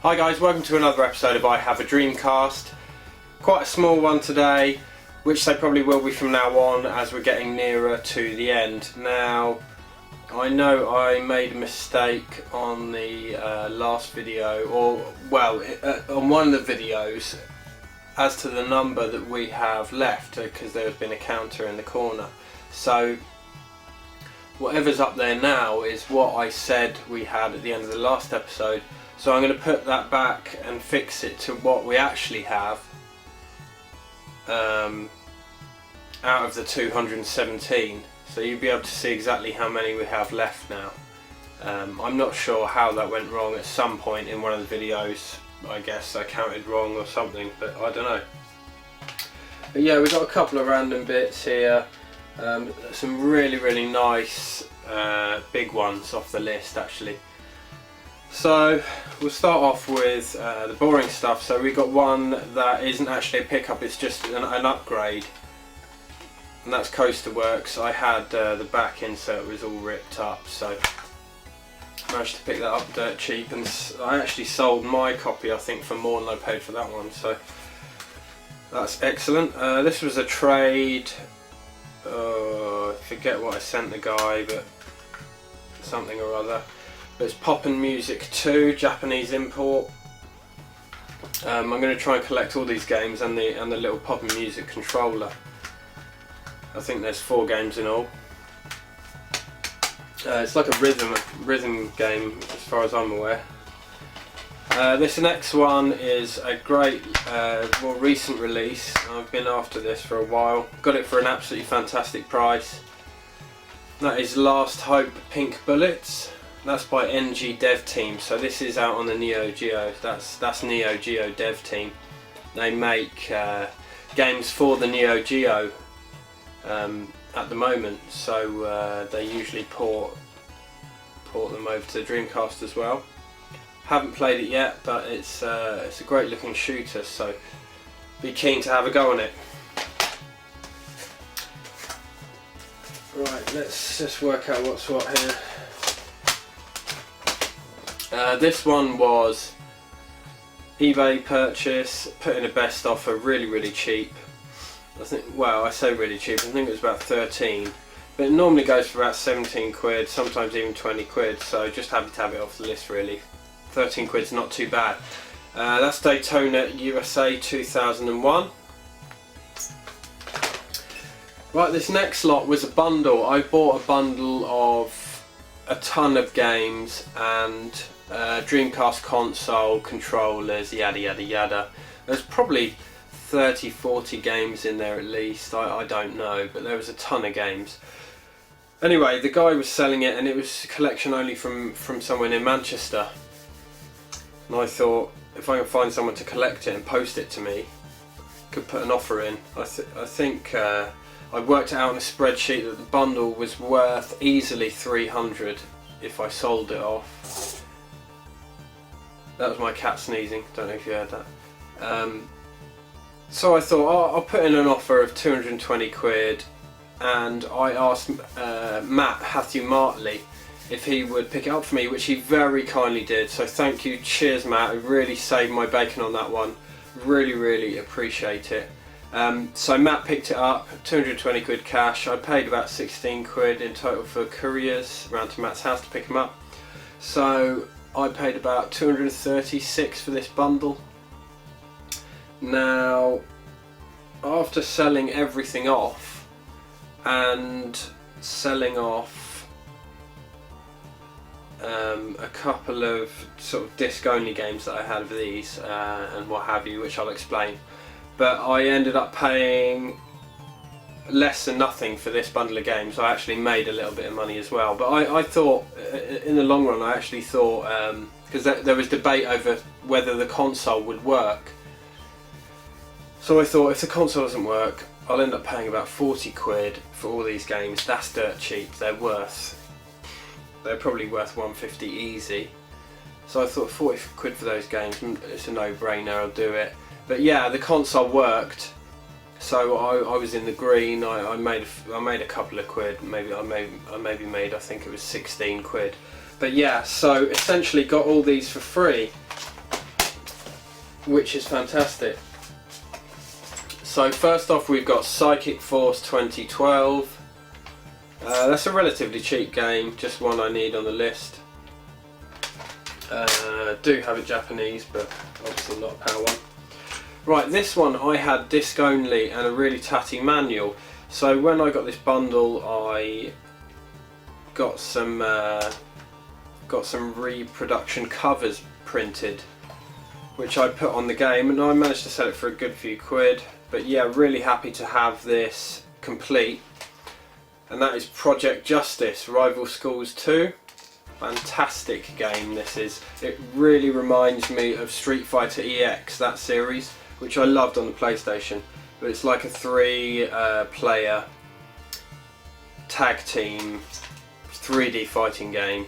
Hi guys, welcome to another episode of I Have a Dreamcast. Quite a small one today, which they probably will be from now on as we're getting nearer to the end. Now, I know I made a mistake on the last video, on one of the videos, as to the number that we have left, because there has been a counter in the corner. So, whatever's up there now is what I said we had at the end of the last episode. So I'm going to put that back and fix it to what we actually have out of the 217. So you'll be able to see exactly how many we have left now. I'm not sure how that went wrong. At some point in one of the videos, I guess I counted wrong or something, but I don't know. But yeah, we've got a couple of random bits here. Some really nice big ones off the list actually. So we'll start off with the boring stuff. So we got one that isn't actually a pickup, it's just an upgrade, and that's Coaster Works. I had the back insert was all ripped up, so managed to pick that up dirt cheap, and I actually sold my copy I think for more than I paid for that one, so that's excellent. This was a trade, I forget what I sent the guy, but something or other. It's Poppin' Music 2, Japanese import. I'm going to try and collect all these games and the little Poppin' Music controller. I think there's 4 games in all. It's like a rhythm game as far as I'm aware. This next one is a great, more recent release. I've been after this for a while. Got it for an absolutely fantastic price. That is Last Hope Pink Bullets. That's by NG Dev Team, so this is out on the Neo Geo. That's Neo Geo Dev Team. They make games for the Neo Geo at the moment, so they usually port them over to the Dreamcast as well. Haven't played it yet, but it's a great looking shooter, so be keen to have a go on it. Right, let's just work out what's what here. This one was eBay purchase, put in a best offer, really cheap. I think, well, I say really cheap, I think it was about 13, but it normally goes for about 17 quid, sometimes even 20 quid, so just happy to have it off the list really. 13 quid's not too bad. That's Daytona USA 2001. Right, this next lot was a bundle. I bought a bundle of a ton of games and Dreamcast console, controllers, yada yada yada. There's probably 30-40 games in there at least, I don't know, but there was a ton of games. Anyway, the guy was selling it and it was collection only from somewhere near Manchester. And I thought, if I can find someone to collect it and post it to me, could put an offer in. I think I worked out on a spreadsheet that the bundle was worth easily 300 if I sold it off. That was my cat sneezing, don't know if you heard that. So I thought, I'll put in an offer of 220 quid, and I asked Matt Hatthew-Martley if he would pick it up for me, which he very kindly did, so thank you, cheers Matt, it really saved my bacon on that one, really appreciate it. So Matt picked it up, 220 quid cash. I paid about 16 quid in total for couriers around to Matt's house to pick him up. So I paid about 236 for this bundle. Now, after selling everything off and selling off a couple of sort of disc only games that I had of these and what have you, which I'll explain, but I ended up paying less than nothing for this bundle of games. I actually made a little bit of money as well, but I thought in the long run, I actually thought, because there was debate over whether the console would work, so I thought if the console doesn't work, I'll end up paying about 40 quid for all these games. That's dirt cheap. They're probably worth 150 easy, so I thought 40 quid for those games, it's a no-brainer, I'll do it. But yeah, the console worked, so I was in the green. I made a couple of quid. Maybe I made, I think it was 16 quid. But yeah, so essentially got all these for free. which is fantastic. So first off, we've got Psychic Force 2012. That's a relatively cheap game, just one I need on the list. Do have it Japanese, but obviously not a PAL one. Right, this one I had disc only and a really tatty manual. So when I got this bundle, I got some reproduction covers printed, which I put on the game, and I managed to sell it for a good few quid. But yeah, really happy to have this complete. And that is Project Justice Rival Schools 2. Fantastic game this is. It really reminds me of Street Fighter EX, that series, which I loved on the PlayStation. But it's like a 3-player tag team 3D fighting game.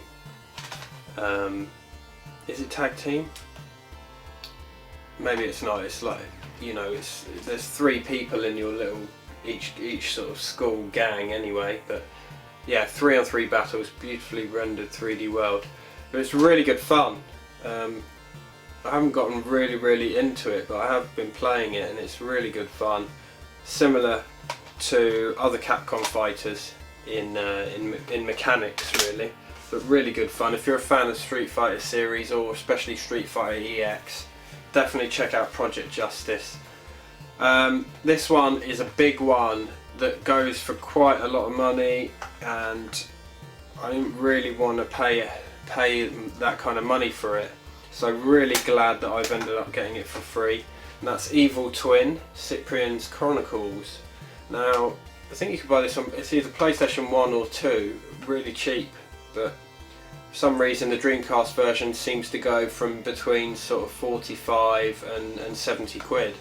Is it tag team? Maybe it's not. It's like, you know, there's 3 people in your little each sort of school gang anyway, but yeah, 3-on-3 battles, beautifully rendered 3D world. But it's really good fun. I haven't gotten really into it, but I have been playing it and it's really good fun. Similar to other Capcom fighters in mechanics really, but really good fun. If you're a fan of Street Fighter series, or especially Street Fighter EX, definitely check out Project Justice. This one is a big one that goes for quite a lot of money, and I didn't really want to pay that kind of money for it, so really glad that I've ended up getting it for free. And that's Evil Twin, Cyprian's Chronicles. Now I think you can buy this on, it's either PlayStation 1 or 2, really cheap, but for some reason the Dreamcast version seems to go from between sort of 45 and 70 quid.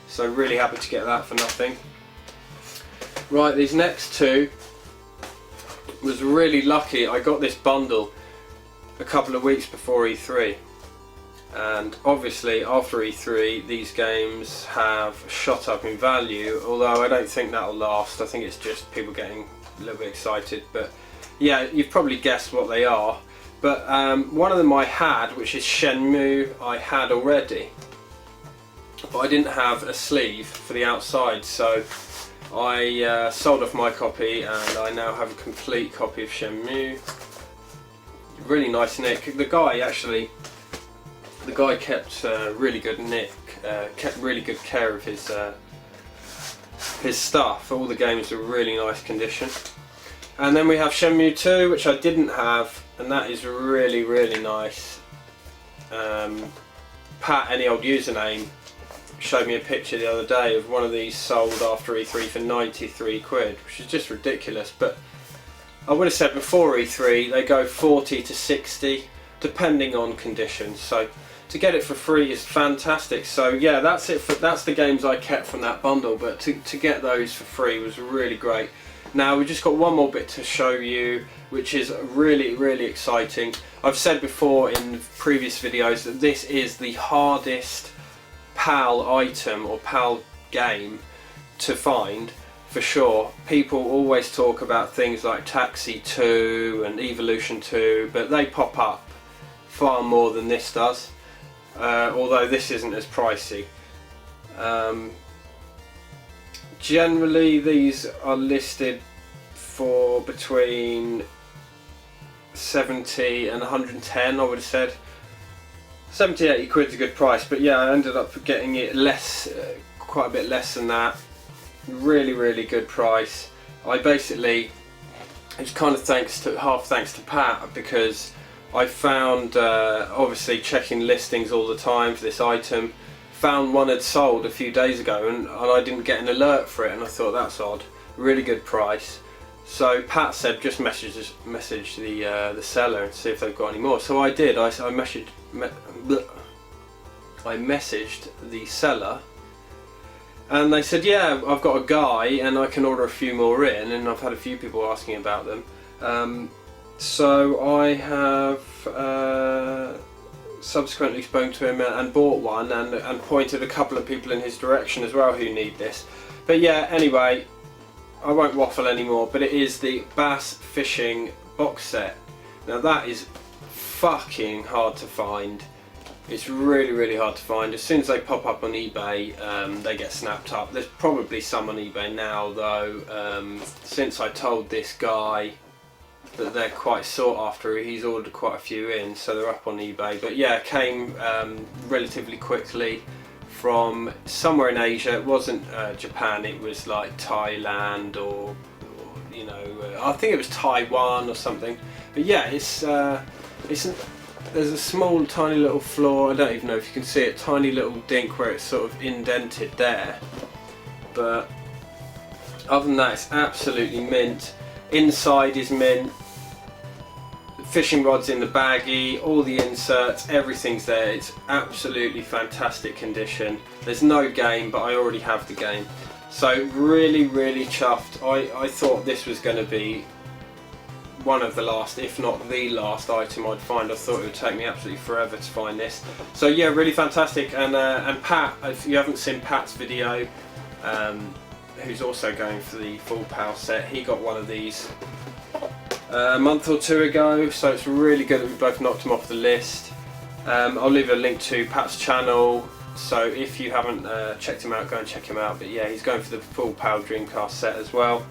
So really happy to get that for nothing. Right, these next two, was really lucky. I got this bundle a couple of weeks before E3, and obviously after E3 these games have shot up in value, although I don't think that'll last. I think it's just people getting a little bit excited, but yeah, you've probably guessed what they are. But one of them I had, which is Shenmue, I had already, but I didn't have a sleeve for the outside, so I sold off my copy and I now have a complete copy of Shenmue. Really nice nick. The guy kept really good nick, kept really good care of his stuff. All the games are really nice condition. And then we have Shenmue 2, which I didn't have, and that is really nice. Pat, any old username, showed me a picture the other day of one of these sold after E3 for 93 quid, which is just ridiculous. But I would have said before E3 they go 40 to 60 depending on conditions, so to get it for free is fantastic. So yeah, that's the games I kept from that bundle, but to get those for free was really great. Now we've just got one more bit to show you, which is really exciting. I've said before in previous videos that this is the hardest PAL item or PAL game to find, for sure. People always talk about things like Taxi 2 and Evolution 2, but they pop up far more than this does, although this isn't as pricey. Generally these are listed for between 70 and 110, I would have said. 70-80 quid's a good price, but yeah, I ended up getting it less, quite a bit less than that. Really good price. It was kind of half thanks to Pat, because I found, obviously checking listings all the time for this item, found one had sold a few days ago and I didn't get an alert for it, and I thought that's odd. Really good price. So Pat said just message the seller and see if they've got any more. So I did. I messaged the seller, and they said, yeah, I've got a guy and I can order a few more in, and I've had a few people asking about them. So I have subsequently spoken to him and bought one, and pointed a couple of people in his direction as well who need this. But yeah, anyway, I won't waffle anymore, but it is the Bass Fishing box set. Now that is fucking hard to find. It's really hard to find. As soon as they pop up on eBay, they get snapped up. There's probably some on eBay now though. Since I told this guy that they're quite sought after, he's ordered quite a few in, so they're up on eBay. But yeah, it came relatively quickly from somewhere in Asia. It wasn't Japan, it was like Thailand or you know, I think it was Taiwan or something. But yeah, there's a small tiny little flaw, I don't even know if you can see it, tiny little dink where it's sort of indented there. But other than that, it's absolutely mint. Inside is mint. Fishing rod's in the baggie, all the inserts, everything's there. It's absolutely fantastic condition. There's no game, but I already have the game. So really chuffed. I thought this was going to be one of the last, if not the last item I'd find. I thought it would take me absolutely forever to find this. So yeah, really fantastic. And Pat, if you haven't seen Pat's video, who's also going for the full PAL set, he got one of these a month or two ago, so it's really good that we both knocked him off the list. I'll leave a link to Pat's channel, so if you haven't checked him out, go and check him out. But yeah, he's going for the full PAL Dreamcast set as well.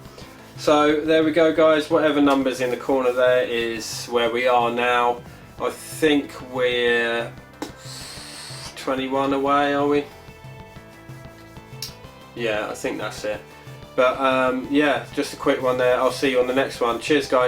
So there we go guys, whatever number's in the corner there is where we are now. I think we're 21 away, are we? Yeah, I think that's it. But yeah, just a quick one there. I'll see you on the next one. Cheers guys.